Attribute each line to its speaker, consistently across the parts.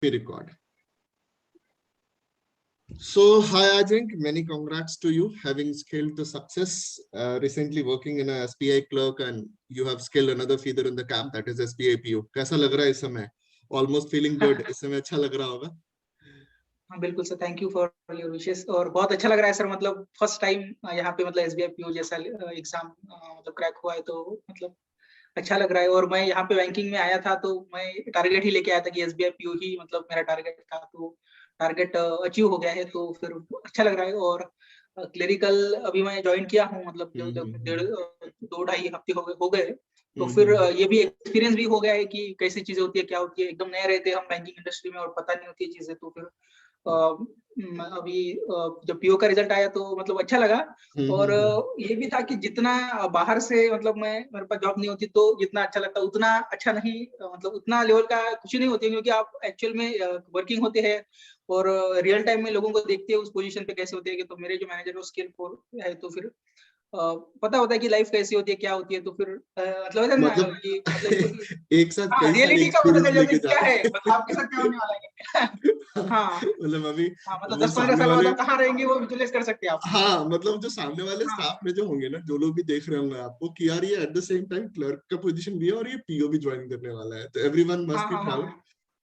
Speaker 1: Record. So, hi Ajink, many congrats to you having scaled to success. Recently working in a SBI clerk and you have scaled another feather in the cap, that is SBI PO. कैसा लग रहा है इस समय? Almost feeling good. इस समय अच्छा लग रहा होगा?
Speaker 2: हाँ बिल्कुल sir, thank you for your wishes और बहुत अच्छा लग रहा है सर। मतलब फर्स्ट टाइम यहाँ पे मतलब SBI PO जैसा एग्जाम मतलब क्रैक हुआ है तो मतलब अच्छा लग रहा है। और मैं यहाँ पे बैंकिंग में आया था तो मैं टारगेट ही लेके आया था कि SBI PO ही मतलब मेरा टारगेट था, तो टारगेट अचीव हो गया है तो फिर अच्छा लग रहा है। और क्लेरिकल अभी मैं ज्वाइन किया हूँ, मतलब जो 2-2.5 हफ्ते हो गए तो फिर ये भी एक्सपीरियंस भी हो गया है कि कैसी चीजें होती है, क्या होती है। एकदम नए रहते हैं हम बैंकिंग इंडस्ट्री में और पता नहीं होती है चीजें, तो फिर अभी जब PO का रिजल्ट आया तो मतलब अच्छा लगा। और ये भी था कि जितना बाहर से मतलब मेरे पास जॉब नहीं होती तो जितना अच्छा लगता उतना अच्छा नहीं, मतलब उतना लेवल का कुछ नहीं होती है, क्योंकि आप एक्चुअल में वर्किंग होते हैं और रियल टाइम में लोगों को देखते हैं उस पोजीशन पे कैसे होते हैं। तो मेरे जो मैनेजर वो स्किलफुल है तो फिर पता होता है कि लाइफ कैसी होती है, क्या होती है। तो फिर मतलब कि
Speaker 1: एक साथ कई सारे
Speaker 2: रियलिटी का पता चल जाता है क्या है, मतलब
Speaker 1: हैं।
Speaker 2: आपके साथ क्या होने वाला है। हाँ
Speaker 1: मतलब अभी
Speaker 2: मतलब
Speaker 1: वो
Speaker 2: 10-15
Speaker 1: सामने
Speaker 2: साल
Speaker 1: वाले
Speaker 2: बाद कहाँ रहेंगे वो विजुअलाइज कर सकते हैं आप।
Speaker 1: हाँ मतलब जो सामने वाले स्टाफ में जो होंगे ना, जो लोग भी देख रहे होंगे आपको कि यार ये at the same time clerk का पोजीशन भी है और ये PO भी ज्वाइन करने वाला है, तो एवरीवन मस्ट बी प्राउड,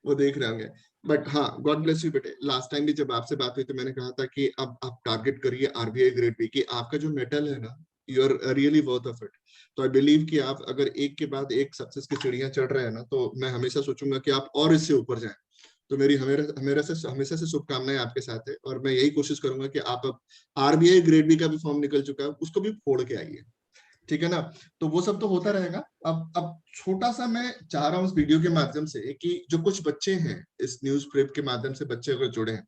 Speaker 1: वो देख रहे होंगे। बट हाँ, गॉड ब्लेस यू बेटे। लास्ट टाइम भी जब आपसे बात हुई तो मैंने कहा था कि अब आप टारगेट करिए RBI ग्रेड बी, कि आपका जो मेटल है ना, you are really worth of it. तो आई बिलीव कि आप अगर एक के बाद एक सक्सेस की सीढ़ियां चढ़ रहे हैं ना, तो मैं हमेशा सोचूंगा कि आप और इससे ऊपर जाएं। तो मेरी हमेशा से शुभकामनाएं आपके साथ है, और मैं यही कोशिश करूंगा कि आप अब RBI ग्रेड बी का भी फॉर्म निकल चुका है, उसको भी फोड़ के आइए, ठीक है ना। तो वो सब तो होता रहेगा। अब छोटा सा मैं चाह रहा हूँ इस वीडियो के माध्यम से कि जो कुछ बच्चे हैं इस न्यूज प्रेप के माध्यम से बच्चे अगर जुड़े हैं,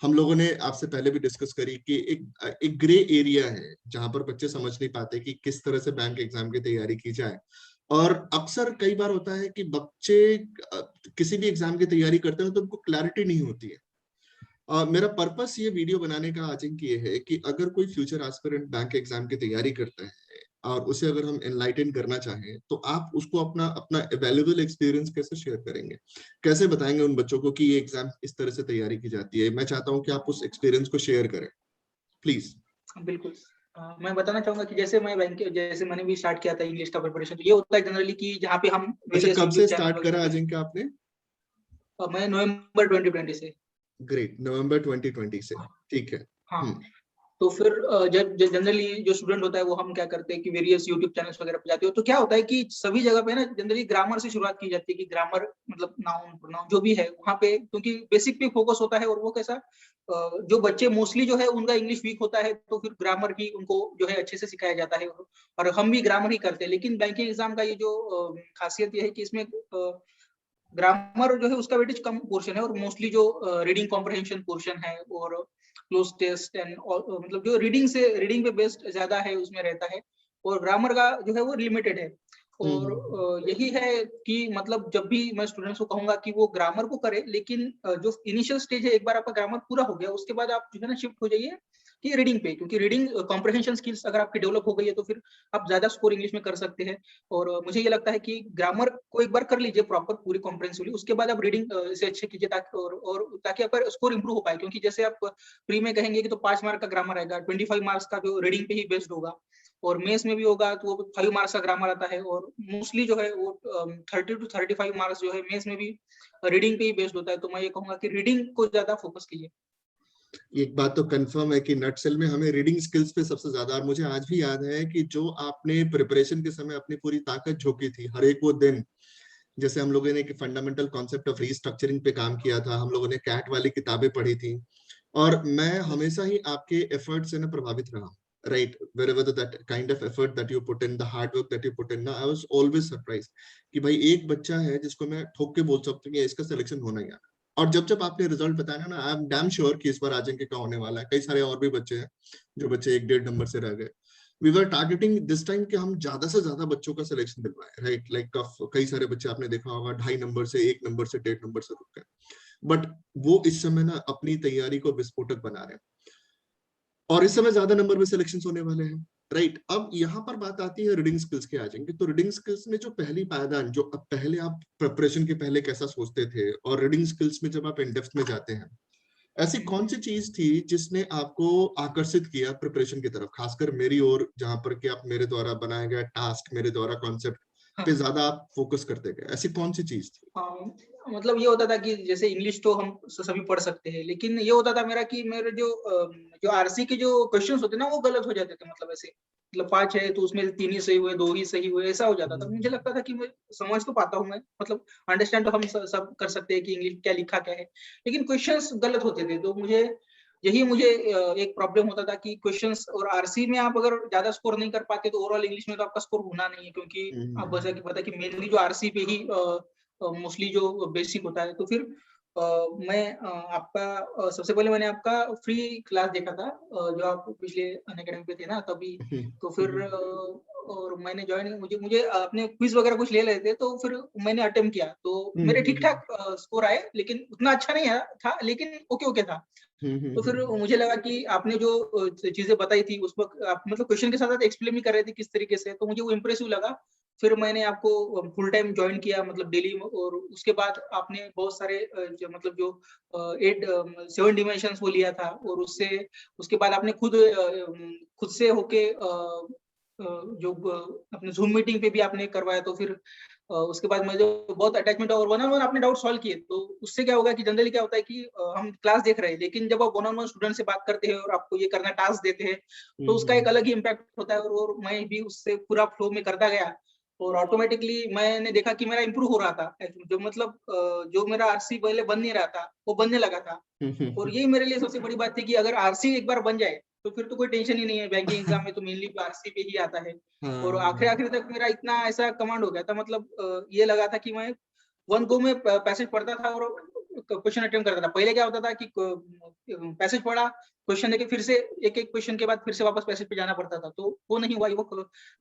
Speaker 1: हम लोगों ने आपसे पहले भी डिस्कस करी कि एक ग्रे एरिया है जहां पर बच्चे समझ नहीं पाते कि किस तरह से बैंक एग्जाम की तैयारी की जाए। और अक्सर कई बार होता है कि बच्चे किसी भी एग्जाम की तैयारी करते हैं तो उनको क्लैरिटी नहीं होती है। मेरा पर्पस ये वीडियो बनाने का आजिंक ये है कि अगर कोई फ्यूचर एस्पिरेंट बैंक एग्जाम की तैयारी करता है और उसे अगर हम एनलाइटन करना चाहें, तो आप उसको अपना अपना अवेलेबल एक्सपीरियंस कैसे शेयर करेंगे, कैसे बताएंगे उन बच्चों को कि ये एग्जाम इस तरह से तैयारी की जाती है। मैं चाहता हूं कि आप उस एक्सपीरियंस को शेयर करें प्लीज।
Speaker 2: बिल्कुल। मैं बताना चाहूंगा कि जैसे मैंने भी स्टार्ट किया था इंग्लिश का प्रिपरेशन, तो ये होता है जनरली कि जहाँ पे हम
Speaker 1: अच्छा, कब से स्टार्ट करा अजिंक्य आपने?
Speaker 2: मैं नवंबर 2020 से।
Speaker 1: ग्रेट, नवंबर 2020 से, ठीक है।
Speaker 2: हाँ तो फिर जब जनरली जो स्टूडेंट होता है वो हम क्या करते हैं कि वेरियस यूट्यूब चैनल्स वगैरह पे जाते हो, तो क्या होता है कि सभी जगह पे ना जनरली ग्रामर से शुरुआत की जाती है कि ग्रामर मतलब नाउन प्रोनाउन जो भी है वहाँ पे, क्योंकि बेसिक पे फोकस होता है। और वो कैसा जो बच्चे मोस्टली जो है उनका इंग्लिश वीक होता है, तो फिर ग्रामर ही उनको जो है अच्छे से सिखाया जाता है और हम भी ग्रामर ही करते हैं। लेकिन बैंकिंग एग्जाम का ये जो खासियत ये है कि इसमें ग्रामर जो है उसका वेटेज कम पोर्शन है और मोस्टली जो रीडिंग कॉम्प्रहेंशन पोर्शन है और क्लोज टेस्ट एंड मतलब जो रीडिंग पे बेस्ड ज्यादा है उसमें रहता है, और ग्रामर का जो है वो लिमिटेड है। और यही है कि मतलब जब भी मैं स्टूडेंट्स को कहूंगा कि वो ग्रामर को करे, लेकिन जो इनिशियल स्टेज है एक बार आपका ग्रामर पूरा हो गया उसके बाद आप जो है ना शिफ्ट हो जाइए कि रीडिंग पे, क्योंकि रीडिंग कॉम्प्रहेंशन स्किल्स अगर आपकी डेवलप हो गई है तो फिर आप ज्यादा स्कोर इंग्लिश में कर सकते हैं। और मुझे ये लगता है कि ग्रामर को एक बार कर लीजिए प्रॉपर पूरी कॉम्प्रहेंसिवली, उसके बाद आप रीडिंग से अच्छे कीजिए और ताकि आपका स्कोर इंप्रूव हो पाए। क्योंकि जैसे आप प्री में कहेंगे कि तो 5 मार्क का ग्रामर आएगा, 25 मार्क्स का जो रीडिंग पे ही बेस्ड होगा, और मेंस में भी होगा तो वो 5 मार्क्स का ग्रामर आता है, और मोस्टली जो है वो 30 to 35 मार्क्स जो है मेंस में भी रीडिंग पे ही बेस्ड होता है। तो मैं ये कहूंगा कि रीडिंग को ज्यादा फोकस कीजिए।
Speaker 1: एक बात तो कंफर्म है कि नटसेल में हमें रीडिंग स्किल्स पे सबसे ज्यादा, और मुझे आज भी याद है कि जो आपने प्रिपरेशन के समय अपनी पूरी ताकत झोंकी थी हर एक वो दिन, जैसे हम लोगों ने फंडामेंटल कॉन्सेप्ट ऑफ रीस्ट्रक्चरिंग पे काम किया था, हम लोगों ने कैट वाली किताबें पढ़ी थी, और मैं हमेशा ही आपके एफर्ट से ना प्रभावित रहा, right. wherever that kind of effort that you put in, the hard work that you put in, ना I was always surprised कि भाई एक बच्चा है जिसको मैं ठोक के बोल सकता हूँ कि इसका सिलेक्शन होना ही है। और जब जब आपने रिजल्ट बताया ना, आई एम डैम श्योर कि इस बार आजंके का होने वाला है। कई सारे और भी बच्चे हैं जो बच्चे 1-1.5 नंबर से रह गए। We were targeting this time कि हम ज्यादा से ज्यादा बच्चों का सिलेक्शन दिलवाएं, राइट। लाइक कई सारे बच्चे आपने देखा होगा 2.5 नंबर से, 1 नंबर से, 1.5 नंबर से रुक गए, बट वो इस समय ना अपनी तैयारी को विस्फोटक बना रहे हैं और इस समय ज्यादा नंबर में सिलेक्शन होने वाले हैं। राइट। अब यहाँ पर बात आती है रीडिंग स्किल्स के आ जाएंगे। तो रीडिंग स्किल्स में जो पहली पायदान, जो अब पहले आप प्रिपरेशन के पहले कैसा सोचते थे और रीडिंग स्किल्स में जब आप इन डेप्थ में जाते हैं, ऐसी कौन सी चीज थी जिसने आपको आकर्षित किया प्रिपरेशन की तरफ, खासकर मेरी ओर, जहां पर कि आप मेरे द्वारा बनाया गया टास्क, मेरे द्वारा कॉन्सेप्ट पे
Speaker 2: हाँ।
Speaker 1: ज्यादा आप फोकस करते गए? ऐसी कौन सी चीज थी?
Speaker 2: मतलब ये होता था कि जैसे इंग्लिश तो हम सभी पढ़ सकते हैं, लेकिन ये होता था मेरा कि मेरे जो आरसी के जो क्वेश्चंस होते ना वो गलत हो जाते थे। मतलब ऐसे, मतलब 5 है तो उसमें 3 ही सही हुए, 2 ही सही हुए, ऐसा हो जाता था। मुझे लगता था कि मैं समझ तो पाता हूँ मैं, मतलब अंडरस्टैंड तो हम सब कर सकते हैं कि इंग्लिश क्या लिखा क्या है, लेकिन क्वेश्चंस गलत होते थे। तो मुझे एक प्रॉब्लम होता था कि क्वेश्चंस और आरसी में आप अगर ज्यादा स्कोर नहीं कर पाते तो ओवरऑल इंग्लिश में तो आपका स्कोर होना नहीं है, क्योंकि आप जैसा कि पता कि मेनली जो आरसी पे ही मोस्टली जो बेसिक होता है। तो फिर मैं आपका सबसे पहले मैंने आपका फ्री क्लास देखा था, जो आप पिछले अनअकैडमी पे थे ना तभी। तो फिर और मैंने ज्वाइन, मुझे मुझे आपने क्विज वगैरह कुछ ले रहे थे, तो फिर मैंने अटेम्प्ट किया। तो मेरे ठीक ठाक स्कोर आए, लेकिन उतना अच्छा नहीं आया था, लेकिन ओके ओके था। तो फिर मुझे लगा कि आपने जो चीजें बताई थी उस वक्त आप मतलब क्वेश्चन के साथ एक्सप्लेन भी कर रहे थे किस तरीके से, तो मुझे वो इम्प्रेसिव लगा। फिर मैंने आपको फुल टाइम ज्वाइन किया, मतलब डेली। और उसके बाद आपने बहुत सारे जो मतलब जो 7 डिमेंशंस वो लिया था, और उससे उसके बाद आपने खुद से होके जो अपने जूम मीटिंग पे भी आपने करवाया। तो फिर उसके बाद मुझे बहुत अटैचमेंट और वन ऑन वन आपने डाउट सॉल्व किए। तो उससे क्या होगा कि जनरली क्या होता है कि हम क्लास देख रहे हैं, लेकिन जब आप वन ऑन वन स्टूडेंट से बात करते हैं और आपको ये करना टास्क देते हैं, तो उसका एक अलग ही इम्पैक्ट होता है। और मैं भी उससे पूरा फ्लो में करता गया, और ऑटोमेटिकली मैंने देखा कि मेरा इंप्रूव हो रहा था। जो मतलब जो मेरा आरसी पहले बन नहीं रहा था वो बनने लगा था। और यही मेरे लिए सबसे बड़ी बात थी कि अगर आरसी एक बार बन जाए तो फिर तो कोई टेंशन ही नहीं है। बैंकिंग एग्जाम में तो मेनली आरसी पे ही आता है। और आखिरी आखिरी तक मेरा इतना ऐसा कमांड हो गया था, मतलब ये लगा था कि मैं वन गो में पैसेज पढ़ता था और क्वेश्चन अटेम्प्ट करता था। पहले क्या होता था कि पैसेज पढ़ा, क्वेश्चन देके फिर से एक एक क्वेश्चन के बाद फिर से वापस पैसेज पे जाना पड़ता था। तो वो नहीं हुआ। वो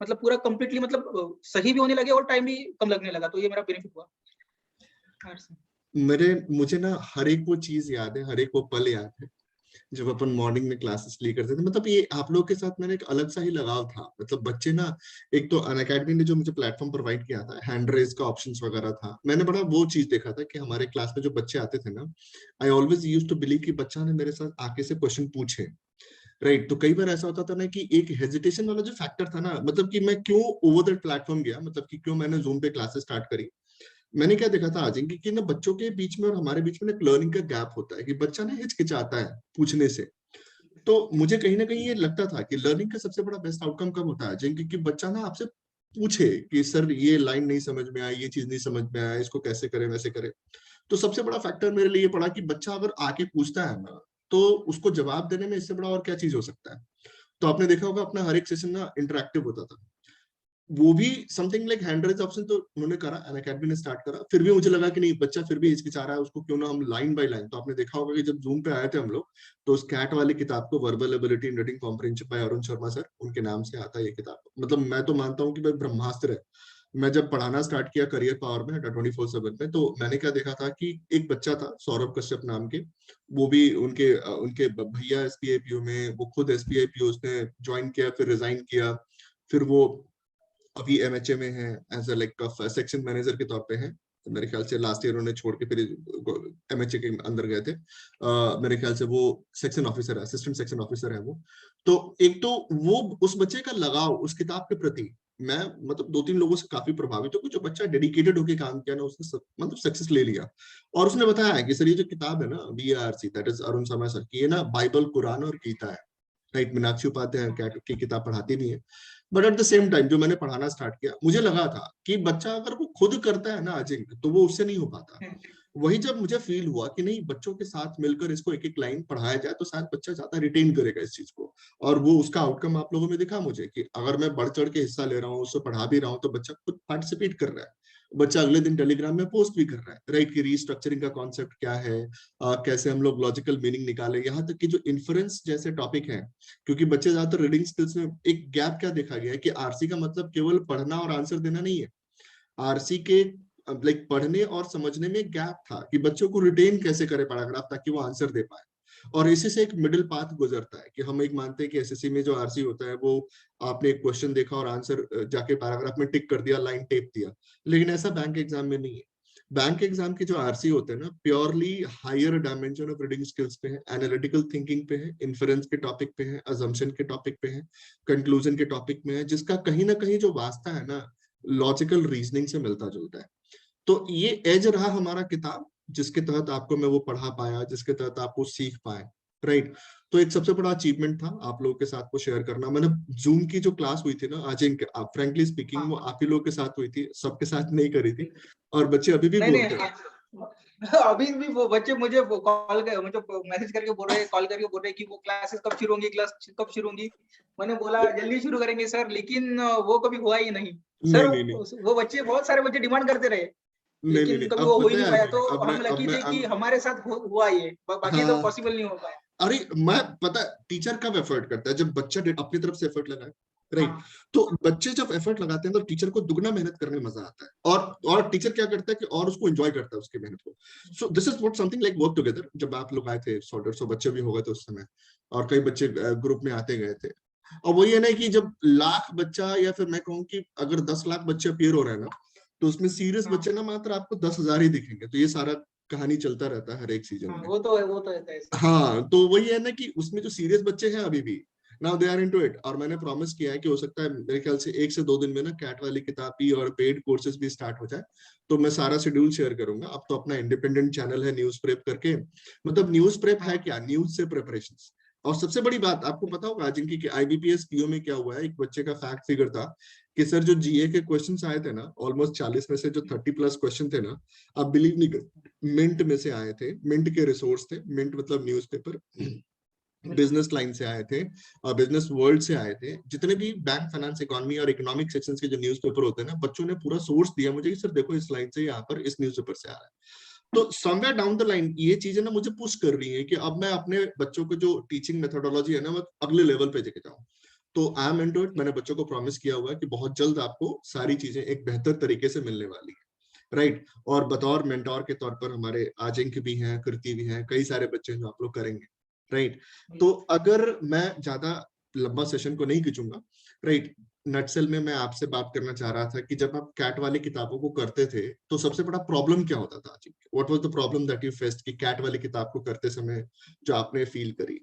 Speaker 2: मतलब पूरा कंप्लीटली मतलब सही भी होने लगे और टाइम भी कम लगने लगा। तो ये मेरा बेनिफिट हुआ।
Speaker 1: मुझे ना हर एक वो चीज याद है, हर एक वो पल याद है जब अपन मॉर्निंग में क्लासेस लिया करते थे। मतलब ये आप लोगों के साथ मैंने एक अलग सा ही लगाव था। मतलब बच्चे ना, एक तो अनअकैडमी ने जो मुझे प्लेटफॉर्म प्रोवाइड किया था, हैंड रेज का ऑप्शंस वगैरह था, मैंने बड़ा वो चीज देखा था कि हमारे क्लास में जो बच्चे आते थे ना, I always used to believe कि बच्चा ने मेरे साथ आके से क्वेश्चन पूछे। राइट। तो कई बार ऐसा होता था ना कि एक हेजिटेशन वाला जो फैक्टर था ना, मतलब कि मैं क्यों ओवर दैट प्लेटफॉर्म गया, मतलब कि क्यों मैंने जूम पे क्लासेस स्टार्ट करी। मैंने क्या देखा था आज कि ना बच्चों के बीच में और हमारे बीच में एक लर्निंग का गैप होता है, कि बच्चा ना हिचकिचाता है पूछने से। तो मुझे कहीं ना कहीं ये लगता था कि लर्निंग का सबसे बड़ा बेस्ट आउटकम कब होता है, जिनकी कि बच्चा ना आपसे पूछे कि सर ये लाइन नहीं समझ में आई, ये चीज नहीं समझ में आया, इसको कैसे करें वैसे करें। तो सबसे बड़ा फैक्टर मेरे लिए ये पड़ा कि बच्चा अगर आके पूछता है ना, तो उसको जवाब देने में इससे बड़ा और क्या चीज हो सकता है। तो आपने देखा होगा अपना हर एक सेशन ना इंटरेक्टिव होता था। वो भी something like hand raise option तो उन्होंने करा, अनअकैडमी ने स्टार्ट करा। फिर भी मुझे लगा कि नहीं, बच्चा फिर भी हिचकिचा रहा है, उसको क्यों ना हम लाइन बाय लाइन। तो आपने देखा होगा कि जब जूम पे आए थे हम लोग, तो उस कैट वाली किताब को, verbal ability in reading comprehension by Arun Sharma sir, उनके नाम से आता है ये किताब। मतलब मैं तो मानता हूँ कि भाई ब्रह्मास्त्र है। मैं जब पढ़ाना स्टार्ट किया करियर पावर में 24/7 में, तो मैंने क्या देखा था कि एक बच्चा था सौरभ कश्यप नाम के, वो भी उनके उनके भैया एसबीआई पीओ में, वो खुद एसबीआई पीओ उसने ज्वाइन किया, फिर रिजाइन किया। फिर वो अभी एमएचए में है, as a like section manager के तौर पे है। तो मेरे ख्याल से लास्ट ईयर उन्होंने छोड़ के फिर एमएचए के अंदर गए थे। मेरे ख्याल से वो सेक्शन ऑफिसर है, असिस्टेंट सेक्शन ऑफिसर है वो। तो एक तो वो उस बच्चे का लगाव उस किताब के प्रति, मैं मतलब 2-3 लोगों से काफी प्रभावित हूँ कि जो बच्चा डेडिकेटेड होकर काम किया ना, उसने मतलब सक्सेस ले लिया। और उसने बताया है कि सर ये जो किताब है ना, BARC, that is Arun Sharma sir की, ये ना बाइबल, कुरान और गीता है। राइट। मीनाक्षी उपाध्याय की किताब पढ़ाती भी है। But at the same time जो मैंने पढ़ाना स्टार्ट किया, मुझे लगा था कि बच्चा अगर वो खुद करता है ना अजिंक, तो वो उससे नहीं हो पाता। वही जब मुझे फील हुआ कि नहीं, बच्चों के साथ मिलकर इसको एक एक लाइन पढ़ाया जाए तो शायद बच्चा ज्यादा रिटेन करेगा इस चीज को। और वो उसका आउटकम आप लोगों में दिखा मुझे, कि अगर मैं बढ़ चढ़ के हिस्सा ले रहा हूँ, उससे पढ़ा भी रहा हूँ, तो बच्चा खुद पार्टिसिपेट कर रहा है। बच्चा अगले दिन टेलीग्राम में पोस्ट भी कर रहा है, राइट, कि रीस्ट्रक्चरिंग का कॉन्सेप्ट क्या है, कैसे हम लोग लॉजिकल मीनिंग निकाले, यहाँ तक कि जो इन्फ्रेंस जैसे टॉपिक है। क्योंकि बच्चे ज्यादातर रीडिंग स्किल्स में एक गैप क्या देखा गया है कि आरसी का मतलब केवल पढ़ना और आंसर देना नहीं है। आरसी के लाइक पढ़ने और समझने में गैप था कि बच्चों को रिटेन कैसे करे पैराग्राफ ताकि वो आंसर दे पाए। और इसी से एक मिडिल पाथ गुजरता है कि हम एक मानते हैं कि एसएससी में जो आरसी होता है वो आपने एक क्वेश्चन देखा और आंसर जाके पैराग्राफ में टिक कर दिया, लाइन टेप दिया, लेकिन ऐसा बैंक एग्जाम में नहीं है। बैंक एग्जाम के जो आरसी होते हैं ना, purely higher dimension of reading skills पे है, एनालिटिकल थिंकिंग पे है, इन्फरेंस के टॉपिक पे है, अजम्पशन के टॉपिक पे है, कंक्लूजन के टॉपिक में है, जिसका कहीं ना कहीं जो वास्ता है ना लॉजिकल रीजनिंग से मिलता जुलता है। तो ये एज रहा हमारा किताब, जिसके तहत आपको मैं वो पढ़ा पाया, जिसके तहत आप वो सीख पाए, राइट। तो एक सबसे बड़ा अचीवमेंट था आप लोगों के साथ वो शेयर करना। मैंने जूम की जो क्लास हुई थी ना आज, फ्रेंकली स्पीकिंग वो आप ही लोग के साथ हुई थी, सबके साथ नहीं करी थी, और बच्चे अभी भी
Speaker 2: नहीं
Speaker 1: बोलते हैं।
Speaker 2: अभी भी वो बच्चे मुझे मुझे मैसेज करके बोल रहे हैं, कॉल करके बोल रहे हैं कि वो क्लासेस कब शुरू होंगी, क्लास कब शुरू होंगी। मैंने बोला जल्दी शुरू करेंगे सर, लेकिन वो कभी हुआ ही नहीं
Speaker 1: नहीं
Speaker 2: सर।
Speaker 1: नहीं नहीं
Speaker 2: वो बच्चे, बहुत सारे बच्चे डिमांड करते रहे,
Speaker 1: नहीं नहीं
Speaker 2: लेकिन
Speaker 1: नहीं,
Speaker 2: कभी
Speaker 1: अब
Speaker 2: वो हो ही
Speaker 1: पता
Speaker 2: नहीं
Speaker 1: है,
Speaker 2: पाया। तो हम
Speaker 1: अब
Speaker 2: लकी
Speaker 1: मैं
Speaker 2: थे कि हमारे साथ हुआ ये, बाकी तो
Speaker 1: हाँ,
Speaker 2: पॉसिबल नहीं हो पाया।
Speaker 1: अरे मैं पता टीचर कब एफर्ट करता है, जब बच्चा अपनी तरफ से एफर्ट लगाए, राइट।
Speaker 2: हाँ
Speaker 1: तो बच्चे जब एफर्ट लगाते हैं तो टीचर को दुगना मेहनत करने में मजा आता है, और टीचर क्या करता है कि और उसको एंजॉय करता है उसकी मेहनत को। So this is what something like work together. जब आप लोग आए थे 100-150 बच्चे भी हो गए थे उस समय, और कई बच्चे ग्रुप में आते गए थे। और वही है ना कि जब लाख बच्चा, या फिर मैं कहूँ कि अगर 10 लाख बच्चे अपीयर हो रहे हैं ना, तो उसमें सीरियस
Speaker 2: हाँ
Speaker 1: बच्चे ना मात्र आपको 10,000 ही दिखेंगे। तो ये सारा कहानी चलता रहता है हर एक सीजन
Speaker 2: हाँ,
Speaker 1: में।
Speaker 2: वो तो रहता है सर।
Speaker 1: हाँ, तो वही है ना कि उसमें जो सीरियस बच्चे हैं अभी भी, now they are into it. और मैंने प्रॉमिस किया है कि हो सकता है मेरे ख्याल से 1 से 2 दिन में ना कैट वाली किताब भी और पेड कोर्सेज भी स्टार्ट हो जाए। तो मैं सारा शेड्यूल शेयर करूंगा। अब तो अपना इंडिपेंडेंट चैनल है न्यूज प्रेप करके। मतलब न्यूज प्रेप है
Speaker 2: हाँ
Speaker 1: क्या, न्यूज से प्रिपरेशन। और सबसे बड़ी बात आपको पता होगा जिनकी कि आईबीपीएस पीओ में क्या हुआ है, एक बच्चे का फैक्ट फिगर था कि सर जो जीए के क्वेश्चंस आए थे ना, ऑलमोस्ट 40 में से जो 30+ क्वेश्चन थे ना, आप बिलीव नहीं कर, मिंट में से आए थे। मिंट के रिसोर्स थे, मिंट मतलब न्यूज़पेपर, बिजनेस लाइन से आए थे, और बिजनेस वर्ल्ड से आए थे। जितने भी बैंक, फाइनेंस, इकोनॉमी और इकोनॉमिक सेक्शन के जो न्यूज़पेपर होते हैं ना, बच्चों ने पूरा सोर्स दिया मुझे कि सर देखो इस लाइन से, यहाँ पर इस न्यूज़पेपर से आ रहा है। तो समवेयर डाउन द लाइन ये चीजें ना मुझे पुश कर रही है कि अब मैं अपने बच्चों को जो टीचिंग मेथोडोलॉजी है ना, मैं अगले लेवल पे लेके जाऊं। तो आई एम इनटू इट। मैंने बच्चों को प्रॉमिस किया हुआ है कि बहुत जल्द आपको सारी चीजें एक बेहतर तरीके से मिलने वाली है, राइट। और बतौर मेंटोर के तौर पर हमारे आजिंक भी हैं, कृति भी हैं, कई सारे बच्चे जो आप लोग करेंगे, राइट। तो अगर मैं ज्यादा लंबा सेशन को नहीं खींचूंगा, राइट, नटसेल में मैं आपसे बात करना चाह रहा था कि जब आप कैट वाली किताबों को करते थे तो सबसे बड़ा प्रॉब्लम क्या होता था? What was the problem that you faced कि कैट वाली किताब को करते समय जो आपने फील करी?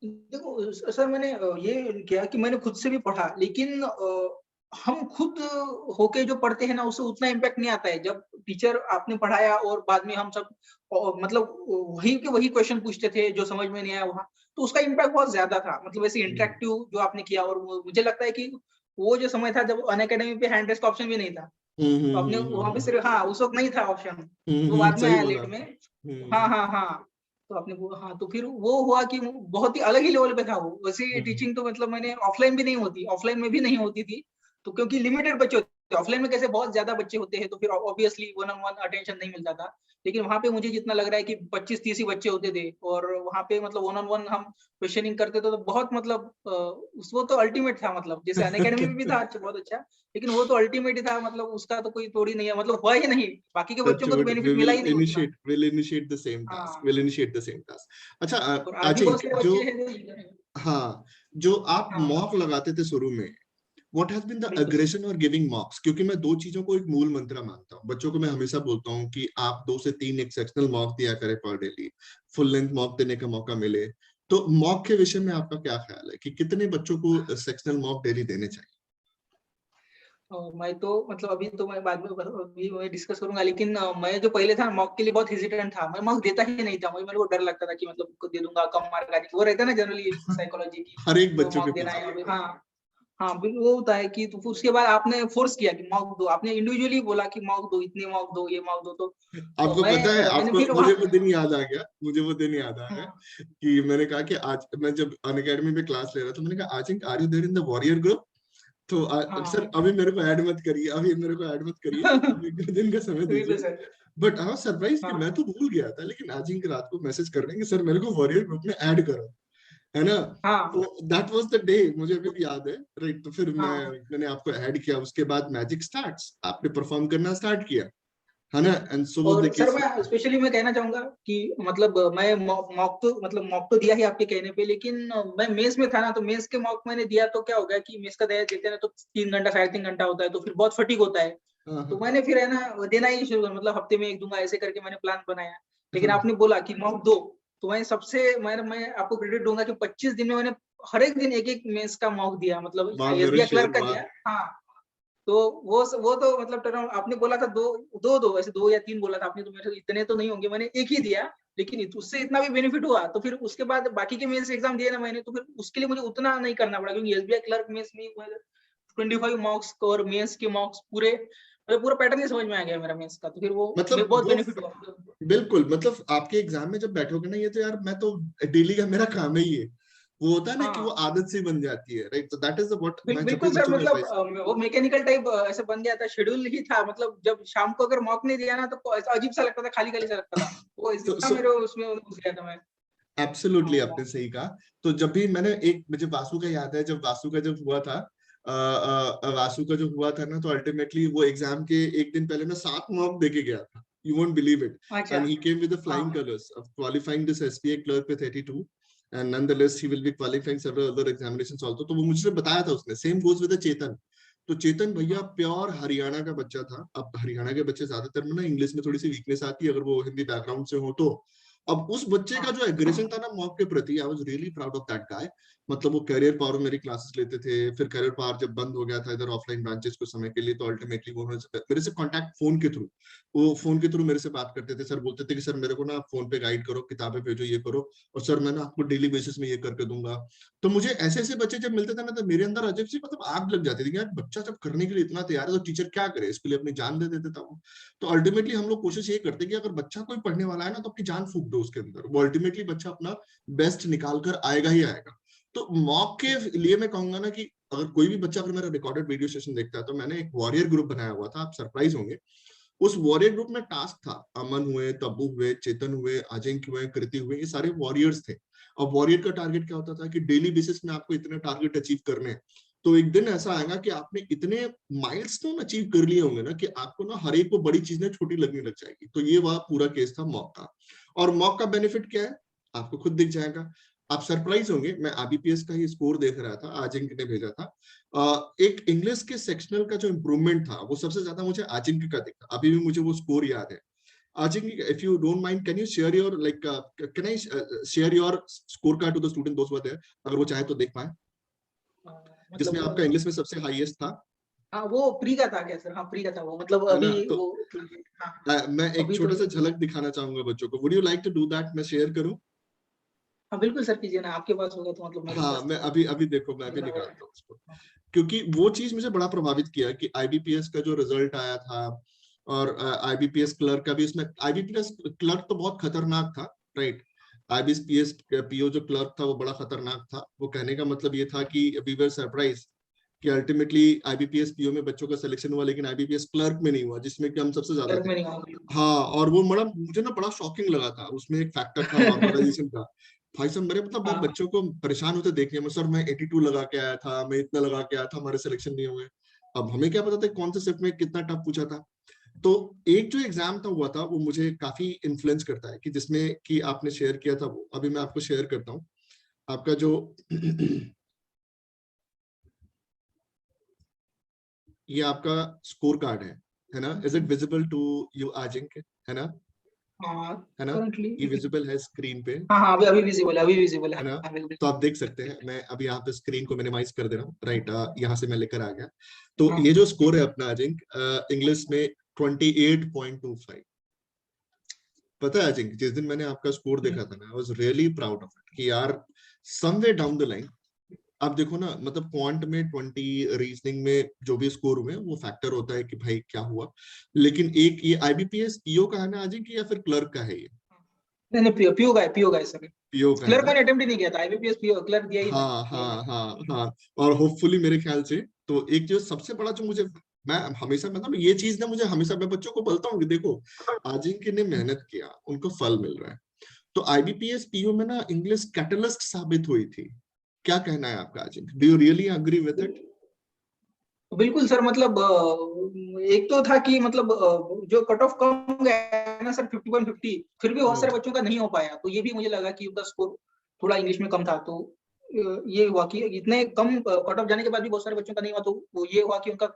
Speaker 2: देखो सर, मैंने ये किया कि मैंने खुद से भी पढ़ा, लेकिन हम खुद होके जो पढ़ते हैं ना, उससे उतना इम्पैक्ट नहीं आता है। जब टीचर आपने पढ़ाया और बाद में हम सब मतलब वही के वही क्वेश्चन पूछते थे जो समझ में नहीं आया वहाँ, तो उसका इम्पैक्ट बहुत ज्यादा था। मतलब ऐसे इंटरेक्टिव जो आपने किया, और मुझे लगता है कि वो जो समय था जब अनअकैडमी पे हैंड रेस का ऑप्शन भी नहीं था, तो अपने वहाँ पे सिर्फ, हाँ, उस वक्त नहीं था ऑप्शन, वो बाद में
Speaker 1: सही
Speaker 2: आया
Speaker 1: बोला
Speaker 2: लेट
Speaker 1: आपने।
Speaker 2: में। हाँ हाँ हाँ। तो आपने हाँ, तो फिर वो हुआ कि बहुत ही अलग ही लेवल पे था वो। वैसे टीचिंग तो मतलब मैंने ऑफलाइन भी नहीं होती, ऑफलाइन में भी नहीं होती थी, तो क्योंकि लिमिटेड बच्चे होते थे। ऑफलाइन में कैसे बहुत ज्यादा बच्चे होते हैं, तो फिर obviously one on one attention नहीं मिलता था। लेकिन वहाँ पे मुझे जितना लग रहा है कि 25-30 ही बच्चे होते थे, और वहाँ पे मतलब वन ऑन वन हम क्वेश्चनिंग करते थे, तो बहुत मतलब वो तो अल्टीमेट था। मतलब जैसे अनअकैडमी में भी था अच्छा, बहुत अच्छा, लेकिन वो तो अल्टीमेट ही था। मतलब उसका तो कोई तोड़ ही नहीं है, मतलब हुआ ही नहीं। बाकी के
Speaker 1: Touch
Speaker 2: बच्चों को तो
Speaker 1: wood,
Speaker 2: बेनिफिट मिला ही नहीं उतना।
Speaker 1: we'll initiate the same task.
Speaker 2: हाँ,
Speaker 1: We'll initiate the same task. अच्छा,
Speaker 2: और आज भी बहुत
Speaker 1: अजिंक
Speaker 2: सारे
Speaker 1: जो,
Speaker 2: बच्चे हैं जो,
Speaker 1: हाँ, जो आप
Speaker 2: हाँ,
Speaker 1: मॉक लगाते थे शुरू में, व्हाट हैज बीन द
Speaker 2: बिल्कुल सर।
Speaker 1: अग्रेशन और गिविंग मॉक्स? क्योंकि मैं दो चीजों को एक मूल मंत्र मानता हूँ। बच्चों को मैं हमेशा बोलता हूँ कि आप 2 से 3 एक्सेप्शनल मॉक दिया करें पर डेली, फुल लेंथ मॉक देने का मौका मिले। तो मॉक के विषय में आपका क्या ख्याल है कि कितने बच्चों को सेक्शनल मॉक डेली देने चाहिए?
Speaker 2: मैं तो मतलब अभी तो मैं बाद में अभी मैं डिस्कस करूंगा, लेकिन मैं जो पहले था मॉक के लिए बहुत हेजिटेंट था। मैं मॉक देता ही नहीं था, मुझे मेरे को डर लगता था कि मतलब को दे दूंगा कम मार्क आ जाएंगे, वो रहता है ना जनरली साइकोलॉजी की,
Speaker 1: हर एक
Speaker 2: तो
Speaker 1: बच्चों के
Speaker 2: मॉक देना
Speaker 1: पास।
Speaker 2: है अभी। हाँ हाँ, बिल्कुल वो होता है कि, तो फिर उसके बाद आपने फोर्स किया कि मॉक दो, आपने इंडिविजुअली बोला कि मॉक दो, इतने मॉक दो, ये मॉक दो। तो
Speaker 1: आपको पता है,
Speaker 2: मैंने
Speaker 1: आपको
Speaker 2: फिर
Speaker 1: मुझे
Speaker 2: वहाँ,
Speaker 1: वो दिन याद आ गया, मुझे वो दिन याद आ गया
Speaker 2: हाँ
Speaker 1: कि मैंने कहा कि आज मैं जब अन अकेडमी में क्लास ले रहा था, मैंने कहा आज are you there in the warrior group? तो सर
Speaker 2: हाँ,
Speaker 1: अभी मेरे को ऐड मत करिए, अभी मेरे को ऐड मत करिए, अभी 2 दिन का समय
Speaker 2: बिल्कुल
Speaker 1: दीजिए।
Speaker 2: सर।
Speaker 1: बट हाँ, सरप्राइज कि मैं
Speaker 2: हाँ
Speaker 1: तो भूल गया था, लेकिन आज ही रात को मैसेज कर देंगे सर मेरे को वॉरियर ग्रुप में ऐड करो, है ना। तो
Speaker 2: हाँ
Speaker 1: दैट वाज द डे, मुझे अभी भी याद है, राइट। तो फिर
Speaker 2: हाँ
Speaker 1: मैंने आपको ऐड किया, उसके बाद मैजिक स्टार्ट्स, आपने परफॉर्म करना स्टार्ट किया। है ना, एंड सो वो
Speaker 2: और
Speaker 1: देखिए
Speaker 2: सर मैं स्पेशली मैं कहना चाहूंगा कि मतलब मैं मॉक तो दिया ही आपके कहने पे, लेकिन मैं मेस में था ना, तो मेस के मॉक मैंने दिया तो क्या हो गया कि मेस का दया देते हैं ना तो 3 घंटा 3.5 घंटा होता है, तो फिर बहुत फटीक होता है।
Speaker 1: हाँ
Speaker 2: तो
Speaker 1: हाँ
Speaker 2: मैंने फिर है ना देना ही शुरू कर, मतलब हफ्ते में एक दूंगा ऐसे करके मैंने प्लान बनाया। लेकिन
Speaker 1: हाँ,
Speaker 2: आपने बोला कि मॉक दो, तो मैं आपको क्रेडिट दूंगा कि 25 दिन में मैंने हर एक दिन एक एक मेस का मॉक दिया, मतलब
Speaker 1: वाह मेरे
Speaker 2: एसबीआई
Speaker 1: शेर
Speaker 2: क्लर्क का
Speaker 1: वाह।
Speaker 2: दिया। हाँ, तो वो तो मतलब टर्न आपने बोला था दो दो दो वैसे 2 या 3 बोला था आपने, तो मेरे इतने तो नहीं होंगे, मैंने एक ही दिया। लेकिन उससे इतना भी बेनिफिट हुआ, तो फिर उसके बाद बाकी के मेंस एग्जाम दिए ना मैंने, तो फिर उसके लिए मुझे उतना नहीं करना पड़ा, क्योंकि एसबीआई क्लर्क मेंस में 25 मार्क्स और मेंस के मार्क्स पूरे, मतलब पूरा पैटर्न ही समझ में आ गया मेरा मेंस का, तो फिर वो
Speaker 1: मतलब
Speaker 2: बहुत
Speaker 1: वो
Speaker 2: बेनिफिट हुआ।
Speaker 1: बिल्कुल, मतलब आपके एग्जाम में जब बैठोगे ना, ये तो यार मैं तो डेली का मेरा काम है ये। वो होता है ना कि वो
Speaker 2: हाँ
Speaker 1: आदत सी बन जाती है, राइट? तो दैट इज द व्हाट मैं जब भी
Speaker 2: बिल्कुल सर,
Speaker 1: बच्चों को
Speaker 2: मतलब
Speaker 1: एडवाइस।
Speaker 2: वो मैकेनिकल टाइप ऐसे बन गया था, शेड्यूल ही था, मतलब जब शाम को अगर मॉक नहीं दिया ना तो ऐसा अजीब सा लगता था, खाली खाली सा लगता था, वो
Speaker 1: तो
Speaker 2: इतना मेरे उसमें घुस गया था मैं।
Speaker 1: एब्सोल्युटली
Speaker 2: हाँ
Speaker 1: आपने सही कहा। तो जब भी मैंने एक, मुझे वासु का याद है, जब वासु का जब हुआ था, वासु का जो हुआ था ना, तो अल्टीमेटली वो एग्जाम के एक दिन पहले ना 7 मॉक देके गया था, यू वोंट बिलीव इट।
Speaker 2: अच्छा।
Speaker 1: And he came with the flying
Speaker 2: हाँ
Speaker 1: colours of qualifying this SPA clerk with 82, and nonetheless he will be qualifying several other examinations also। तो वो मुझे बताया था उसने, सेम गोज विद चेतन। तो चेतन भैया
Speaker 2: हाँ
Speaker 1: प्योर हरियाणा का बच्चा था। अब हरियाणा के बच्चे ज्यादातर में ना इंग्लिश में थोड़ी सी वीकनेस आती है, अगर वो हिंदी बैकग्राउंड से हो तो। अब उस बच्चे का
Speaker 2: हाँ
Speaker 1: जो एग्रेशन था ना मॉक के प्रति, I was really proud of that guy. मतलब वो कैरियर पावर में मेरी क्लासेस लेते थे, फिर कैरियर पावर जब बंद हो गया था इधर ऑफलाइन ब्रांचेस कुछ समय के लिए, तो अल्टीमेटली वो मेरे से कांटेक्ट फोन के थ्रू, वो फोन के थ्रू मेरे से बात करते थे। सर बोलते थे कि सर मेरे को ना आप फोन पे गाइड करो, किताबें भेजो, ये करो, और सर मैं ना आपको डेली बेसिस में ये करके दूंगा। तो मुझे ऐसे ऐसे बच्चे जब मिलते थे ना, तो मेरे अंदर अजीब सी मतलब आग लग जाती थी कि यार बच्चा जब करने के लिए इतना तैयार है तो टीचर क्या करे, इसके लिए अपनी जान दे देता था। तो अल्टीमेटली हम लोग कोशिश ये करते हैं कि अगर बच्चा कोई पढ़ने वाला है ना, तो अपनी जान फूंक दो उसके अंदर, वो अल्टीमेटली बच्चा अपना बेस्ट निकाल कर आएगा ही आएगा। तो मॉक के लिए मैं कहूंगा ना कि अगर कोई भी बच्चा अगर मेरा रिकॉर्डेड वीडियो सेशन देखता है, तो मैंने एक वॉरियर ग्रुप बनाया हुआ था, आप सरप्राइज होंगे। उस वॉरियर ग्रुप में टास्क था, अमन हुए, तब्बू हुए, चेतन हुए, अजिंक्य हुए, कृति हुए, ये सारे वॉरियर्स थे। अब वॉरियर का टारगेट क्या होता था कि डेली बेसिस में आपको इतने टारगेट अचीव करने हैं। तो एक दिन ऐसा आएगा कि आपने इतने माइलस्टोन अचीव कर लिए होंगे ना, कि आपको ना हर एक को बड़ी चीजें छोटी लगने लग जाएगी। तो ये वह पूरा केस था मॉक का। और मॉक का बेनिफिट क्या है, आपको खुद दिख जाएगा। आप सरप्राइज होंगे, मैं आईबीपीएस का ही स्कोर देख रहा था, अजिंक्य ने भेजा था। एक इंग्लिश के सेक्शनल का जो इम्प्रूवमेंट था, वो सबसे ज्यादा मुझे अजिंक्य का दिखा, अभी भी मुझे वो स्कोर याद है। Ajinkya, if you don't mind, can you share your like can I share your scorecard to the student those who are there, अगर वो चाहे तो देख पाए, जिसमें आपका
Speaker 2: मतलब
Speaker 1: इंग्लिश में सबसे हाईएस्ट था।
Speaker 2: हाँ वो प्री का था क्या सर? हाँ प्री का था वो, मतलब
Speaker 1: है ना?
Speaker 2: अभी
Speaker 1: तो
Speaker 2: वो। हाँ
Speaker 1: मैं एक
Speaker 2: अभी तो।
Speaker 1: छोटा सा झलक दिखाना चाहूंगा बच्चों को। Would you like to do that, मैं शेयर करूं?
Speaker 2: हाँ बिल्कुल सर, कीजिए ना, आपके पास होगा तो मतलब मेरे
Speaker 1: हाँ,
Speaker 2: पास
Speaker 1: मैं
Speaker 2: तो
Speaker 1: अभी अभी देखो, मैं अभी
Speaker 2: मेरा वो है।
Speaker 1: निकालता हूँ उसको। क्योंकि वो चीज मुझे बड़ा प्रभावित किया कि आईबीपीएस का जो रिजल्ट आया था, और आईबीपीएस क्लर्क का भी, उसमें आईबीपीएस क्लर्क तो बहुत खतरनाक था, राइट? आईबीपीएस पीओ जो क्लर्क था वो बड़ा खतरनाक था। वो कहने का मतलब ये था कि वी वर सरप्राइज कि अल्टीमेटली आईबीपीएस पीओ में बच्चों का सिलेक्शन हुआ, लेकिन आईबीपीएस क्लर्क में नहीं हुआ, जिसमें कि हम सबसे ज्यादा
Speaker 2: क्लर्क
Speaker 1: थे।
Speaker 2: में नहीं होगा।
Speaker 1: हाँ, और वो बड़ा मुझे ना बड़ा शॉकिंग लगा था, उसमें एक फैक्टर था नॉर्मलाइजेशन का। भाई साहब मेरे मतलब मैं
Speaker 2: हाँ
Speaker 1: बच्चों को परेशान होते देखने में, सर मैं 82 लगा के आया था, मैं इतना लगा के आया था, हमारे सिलेक्शन नहीं हुए। अब हमें क्या पता था कौन से शिफ्ट में कितना टफ पूछा था। तो एक जो एग्जाम था हुआ था, वो मुझे काफी इन्फ्लुएंस करता है, कि जिसमें कि आपने शेयर किया था, वो अभी मैं आपको शेयर करता हूँ। आपका जो ये आपका स्कोर कार्ड है ना? Is it visible to you Ajinkya? है ना?
Speaker 2: हाँ
Speaker 1: है ना?
Speaker 2: करंटली।
Speaker 1: ये विजिबल है स्क्रीन पे?
Speaker 2: हाँ हाँ, अभी अभी विजिबल है, अभी विजिबल है,
Speaker 1: है ना?
Speaker 2: हाँ बिल्कुल।
Speaker 1: तो आप देख सकते हैं, मैं अभी यहाँ पे स्क्रीन को मिनिमाइज कर दे रहा हूँ, राइट? यहाँ से मैं लेकर आ गया। तो
Speaker 2: हाँ
Speaker 1: ये जो स्कोर है अपना अजिंक, इंग्लिश में 28.25। पता है अजिंक, जिस दिन मैंने आपका स्कोर देखा था ना, I was really proud of it, कि यार समवेयर डाउन द लाइन, आप देखो ना, मतलब क्वांट में 20, रीजनिंग में जो भी स्कोर हुए वो फैक्टर होता है कि भाई क्या हुआ। लेकिन एक ये आईबीपीएस पीओ का है ना अजिंक, या फिर क्लर्क का है ये?
Speaker 2: नहीं नहीं, पीओ पीओ का है, पीओ का है सर।
Speaker 1: पीओ का है
Speaker 2: क्लर्क
Speaker 1: ना?
Speaker 2: मैंने अटेम्प्ट ही नहीं किया था, आईबीपीएस पीओ क्लर्क दिया ही था,
Speaker 1: हाँ
Speaker 2: दिया ही
Speaker 1: हाँ
Speaker 2: था।
Speaker 1: हाँ हाँ। और होपफुली मेरे ख्याल से, तो एक जो सबसे बड़ा जो मुझे, मैं हमेशा मतलब ये चीज ना, मुझे हमेशा मैं बच्चों को बोलता हूँ कि देखो, अजिंक्य ने मेहनत किया, उनको फल मिल रहा है। तो आईबीपीएस पीओ में ना इंग्लिश कैटलिस्ट साबित हुई थी। क्या कहना है आपका Ajinkya? Do you really agree with it?
Speaker 2: बिल्कुल सर, मतलब एक तो था कि मतलब जो कट ऑफ कम गया है ना सर 51-50, फिर भी बहुत सारे बच्चों का नहीं हो पाया, तो ये भी मुझे लगा कि उनका स्कोर थोड़ा इंग्लिश में कम था। तो ये हुआ कि इतने कम कट ऑफ जाने के बाद भी बहुत सारे बच्चों का नहीं हुआ, तो वो ये हुआ कि उनका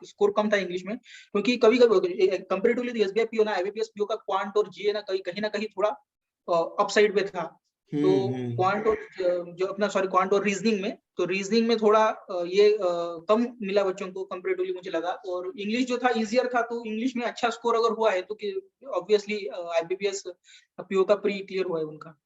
Speaker 2: स्कोर कम था इंग्लिश में, क्योंकि कभी कभी कंपेरेटिवली एसबीआई पीओ ना आईबीपीएस पीओ का क्वांट और जीए ना कहीं ना कहीं थोड़ा अपसाइड पे था। तो क्वांट और जो अपना सॉरी क्वांट और रीजनिंग में, तो रीजनिंग में थोड़ा ये कम मिला बच्चों को कंपेरेटिवली मुझे लगा, और इंग्लिश जो था इजियर था, तो इंग्लिश में अच्छा स्कोर अगर हुआ है तो ऑब्वियसली आईबीपीएस पीओ का प्री क्लियर हुआ है उनका।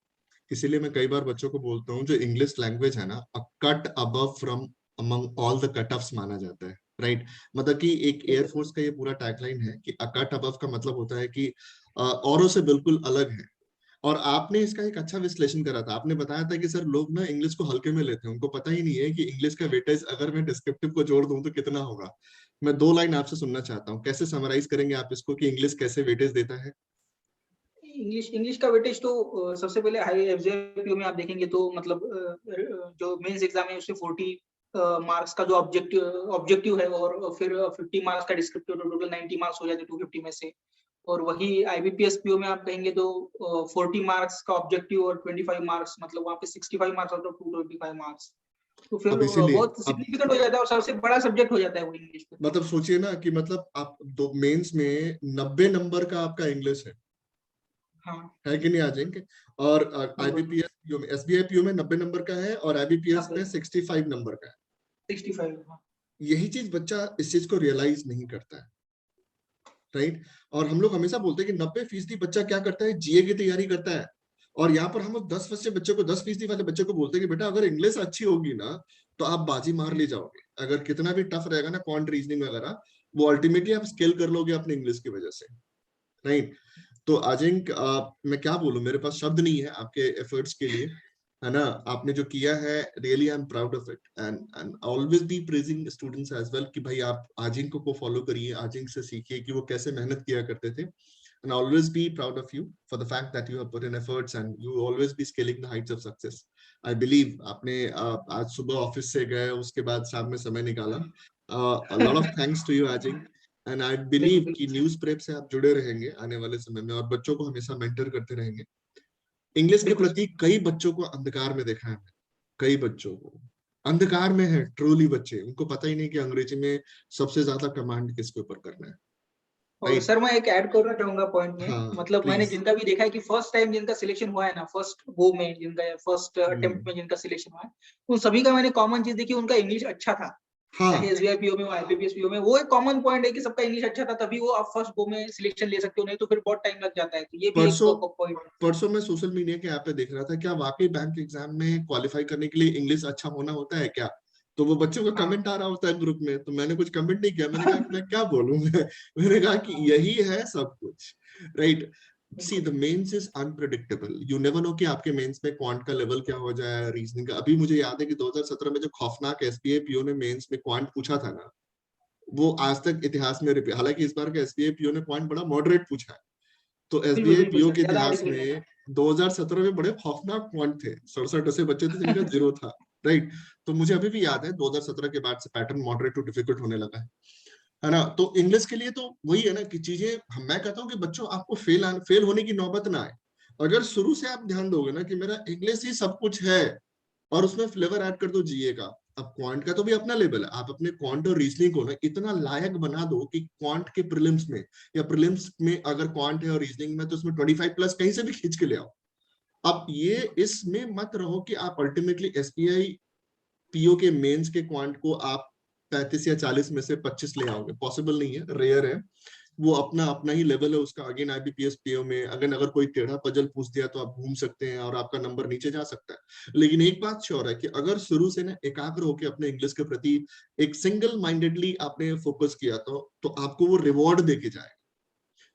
Speaker 1: इसीलिए मैं कई बार बच्चों को बोलता हूँ जो इंग्लिश लैंग्वेज है ना, अ cut above from among all the cut offs माना जाता है, राइट। मतलब कि एक एयरफोर्स का ये पूरा टैगलाइन है कि अ कट अबव का मतलब होता है कि औरों से बिल्कुल अलग है। और आपने इसका एक अच्छा विश्लेषण करा था, आपने बताया था कि सर लोग ना इंग्लिश को हल्के में लेते हैं, उनको पता ही नहीं है कि इंग्लिश का वेटेज अगर मैं डिस्क्रिप्टिव को जोड़ दूं तो कितना होगा। मैं 2 लाइन आपसे सुनना चाहता हूँ, कैसे समराइज करेंगे आप इसको कि इंग्लिश कैसे वेटेज देता है।
Speaker 2: इंग्लिश इंग्लिश का वेटेज तो सबसे पहले हाई एफजेपीओ में आप देखेंगे तो मतलब जो मेंस एग्जाम है उससे 40 मार्क्स का जो ऑब्जेक्टिव है, और फिर 50 मार्क्स का डिस्क्रिप्टिव, तो टोटल 90 मार्क्स हो जाते 250 में से। और वही आईबीपीएस पीओ में आप कहेंगे तो 40 मार्क्स का ऑब्जेक्टिव और 25 मार्क्स, मतलब वहाँ पे 65 मार्क्स आउट ऑफ 225 मार्क्स। तो फिर
Speaker 1: अब इसीलिए
Speaker 2: बहुत
Speaker 1: अब
Speaker 2: सिग्निफिकेंट हो जाता है और सबसे बड़ा सब्जेक्ट हो जाता है वो इंग्लिश पे।
Speaker 1: मतलब सोचिए ना कि मतलब आप दो मेंस में 90 नंबर का आपका इंग्लिश
Speaker 2: हाँ
Speaker 1: है कि नहीं आ जाएंगे। और
Speaker 2: बिल्कुल।
Speaker 1: आईबीपीएस पीओ में, एसबीआई पीओ में 90 नंबर का है और आईबीपीएस में 65 नंबर का है।
Speaker 2: 65, हाँ।
Speaker 1: यही चीज बच्चा इस चीज को रियलाइज नहीं करता है, राइट। और हम लोग हमेशा बोलते हैं कि 90% बच्चा क्या करता है, जीए की तैयारी करता है। और यहाँ पर हम लोग 10 बच्चे को 10% वाले बच्चे को बोलते हैं कि बेटा अगर इंग्लिश अच्छी होगी ना तो आप बाजी मार ले जाओगे, अगर कितना भी टफ रहेगा ना क्वांट रीजनिंग वगैरह, वो अल्टीमेटली आप स्केल कर लोगे अपने इंग्लिश की वजह से, राइट। तो अजिंक मैं क्या बोलूं, मेरे पास शब्द नहीं है आपके एफर्ट्स के लिए, है ना। आपने जो किया है really I am proud of it, and always be praising students as well कि भाई आप अजिंक को फॉलो करिए, अजिंक से सीखिए कि वो कैसे मेहनत किया करते थे। And always be proud of you for the fact that you have put in efforts and you will always be scaling the heights of success. I believe आपने आज सुबह ऑफिस से गए, उसके बाद शाम में समय निकाला। A lot of thanks to you, Ajink. And I
Speaker 2: बिल्कुल
Speaker 1: बिलीव कि
Speaker 2: बिल्कुल
Speaker 1: न्यूज प्रेप से आप जुड़े रहेंगे आने वाले समय में और बच्चों को हमेशा मेंटर करते रहेंगे। इंग्लिश के
Speaker 2: बिल्कुल
Speaker 1: प्रति कई बच्चों को अंधकार में देखा है मैंने, कई बच्चों को अंधकार में है, ट्रूली बच्चे, उनको पता ही नहीं कि अंग्रेजी में सबसे ज्यादा कमांड किसके ऊपर करना है,
Speaker 2: और
Speaker 1: राइट।
Speaker 2: सर मैं एक ऐड करना चाहूंगा पॉइंट में,
Speaker 1: हाँ
Speaker 2: मतलब मैंने
Speaker 1: प्लीज।
Speaker 2: जिनका भी देखा है कि फर्स्ट टाइम जिनका सिलेक्शन हुआ है ना, फर्स्ट गो में जिनका, फर्स्ट अटेम्प्ट में जिनका सिलेक्शन हुआ है, उन सभी का मैंने कॉमन चीज देखी, उनका इंग्लिश अच्छा था। चाहे
Speaker 1: हाँ
Speaker 2: एसबीआई पीओ में हो आईबीपीएस पीओ में, वो एक कॉमन पॉइंट है कि सबका इंग्लिश अच्छा था, तभी वो आप फर्स्ट गो में सिलेक्शन ले सकते हो, नहीं तो फिर बहुत टाइम लग जाता है, तो ये भी एक
Speaker 1: परसों
Speaker 2: पॉइंट।
Speaker 1: परसों मैं सोशल मीडिया के ऐप पे देख रहा था, क्या वाकई बैंक एग्जाम में क्वालिफाई करने के लिए इंग्लिश अच्छा होना होता है क्या। तो वो बच्चों का
Speaker 2: हाँ
Speaker 1: कमेंट आ रहा होता है ग्रुप में, तो मैंने कुछ कमेंट नहीं किया, मैंने कहा कि मैं क्या बोलूं मैंने कहा कि यही है सब कुछ, राइट। सी
Speaker 2: बिल्कुल
Speaker 1: the mains is unpredictable, you never know कि आपके मेंस में क्वांट का लेवल क्या हो जाए, रीजनिंग का। अभी मुझे याद है कि 2017 में जो खौफनाक एसबीआई पीओ ने मेंस में क्वांट पूछा था ना, वो आज तक इतिहास में रिपीट, हालांकि इस बार का एसबीआई पीओ ने क्वांट बड़ा मॉडरेट पूछा है, तो
Speaker 2: बिल्कुल
Speaker 1: एसबीआई
Speaker 2: बिल्कुल
Speaker 1: पीओ
Speaker 2: सर,
Speaker 1: के
Speaker 2: ज्यादा हाई
Speaker 1: इतिहास
Speaker 2: डिग्री नहीं था।
Speaker 1: में 2017 में बड़े खौफनाक पॉइंट थे, 67 ऐसे बच्चे थे जिनका जीरो था, राइट। तो मुझे अभी भी याद है 2017 के बाद से पैटर्न मॉडरेट टू डिफिकल्ट होने लगा है ना। तो इंग्लिश के लिए तो वही है ना कि चीजें, मैं कहता हूँ कि बच्चों आपको फेल होने की नौबत ना आए। अगर शुरू से आप ध्यान दोगे ना कि मेरा इंग्लिश ही सब कुछ है, और उसमें फ्लेवर ऐड कर दो जीए का। अब क्वांट का तो भी अपना लेवल है, आप अपने क्वांट और रीजनिंग को ना इतना लायक बना दो कि क्वांट के प्रीलिम्स में, या प्रीलिम्स में अगर क्वांट है और रीजनिंग में तो उसमें 25+ कहीं से भी खींच के ले आओ। अब ये इसमें मत रहो कि आप अल्टीमेटली एसबीआई पीओ के मेंस के क्वांट को आप 35 या 40 में से 25 ले आओगे, पॉसिबल नहीं है, रेयर है। वो अपना अपना ही लेवल है उसका। अगेन आईबीपीएस पीओ में अगर कोई टेढ़ा पजल पूछ दिया तो आप घूम सकते हैं और आपका नंबर नीचे जा सकता है। लेकिन एक बात श्योर है कि अगर शुरू से ना एकाग्र होकर अपने इंग्लिश के प्रति एक सिंगल माइंडेडली आपने फोकस किया तो आपको वो रिवॉर्ड देके जाए।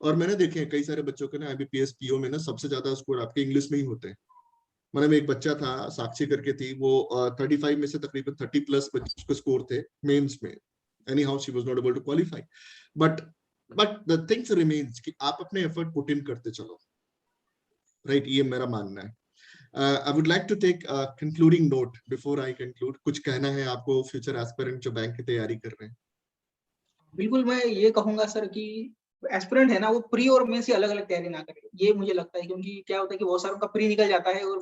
Speaker 1: और मैंने देखे हैं कई सारे बच्चों के ना आईबीपीएस पीओ में ना सबसे ज्यादा स्कोर आपके इंग्लिश में ही होते हैं। मतलब एक बच्चा था, साक्षी करके थी, वो 35 में से तकरीबन 30+ उसके स्कोर थे मेंस में। Anyhow she was not able to qualify, but the things remains कि आप अपने एफर्ट पुट इन करते चलो, राइट। ये मेरा मानना है। I would like to take concluding note before I conclude. कुछ कहना है आपको फ्यूचर एस्पिरेंट जो बैंक की तैयारी कर रहे हैं।
Speaker 2: बिल्कुल मैं ये कहूंगा सर कि एस्पिरेंट है ना वो प्री और मेंस की अलग-अलग तैयारी ना करे। ये मुझे लगता है क्योंकि क्या होता है कि बहुत सारों का प्री निकल जाता है और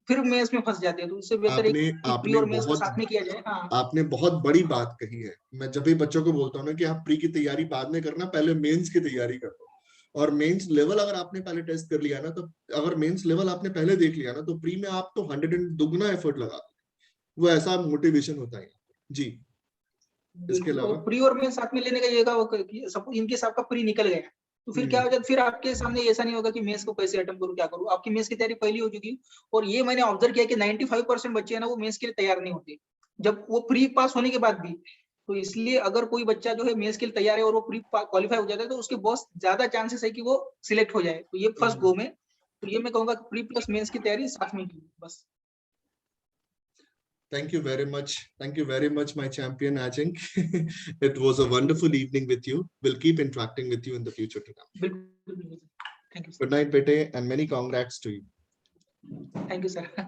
Speaker 2: फिर मेंस में फँस जाते हैं। तो इससे बेहतर है
Speaker 1: आपने
Speaker 2: कि प्री
Speaker 1: आपने
Speaker 2: और मेंस का
Speaker 1: बहुत
Speaker 2: साथ में किया जाए। हाँ,
Speaker 1: आपने बहुत बड़ी बात कही है। मैं जब भी बच्चों को बोलता हूँ ना कि आप प्री की तैयारी बाद में करना, पहले मेंस की तैयारी करो। और मेंस लेवल अगर आपने पहले टेस्ट कर लिया ना, तो अगर मेंस लेवल आपने पहले देख लिया ना, तो प्री में आप तो 100 एंड दुगना एफर्ट लगा दो। वो ऐसा मोटिवेशन होता है जी। इसके
Speaker 2: बिल्कुल। और
Speaker 1: अलावा
Speaker 2: प्री और मेंस साथ में लेने का ये होगा कि सपोज इन केस आपका प्री निकल गया, तो फिर क्या
Speaker 1: हम्म,
Speaker 2: हो जाता, फिर आपके सामने ऐसा नहीं होगा कि मेंस को कैसे अटेम्प्ट करूँ, क्या करूँ? आपकी मेंस की तैयारी पहले हो चुकी। और ये मैंने ऑब्जर्व किया कि 95% बच्चे हैं ना वो मेंस के लिए तैयार नहीं होते। जब वो प्री पास होने के बाद भी। तो इसलिए अगर कोई बच्चा जो है मेंस के लिए तैयार है और वो प्री क्वालीफाई हो जाता है तो उसके बहुत ज्यादा चांसेस है कि वो सिलेक्ट हो जाए। तो ये फर्स्ट
Speaker 1: हम्म।
Speaker 2: गो में। तो ये मैं कहूंगा कि प्री प्लस मेंस की तैयारी साथ में की बस।
Speaker 1: Thank you very much. Thank you very much, my champion, Ajink. It was a wonderful evening with you. We'll keep interacting with you in the future to come.
Speaker 2: बिल्कुल। Thank you
Speaker 1: Good
Speaker 2: sir.
Speaker 1: night, Bete, and many congrats to you.
Speaker 2: Thank you sir.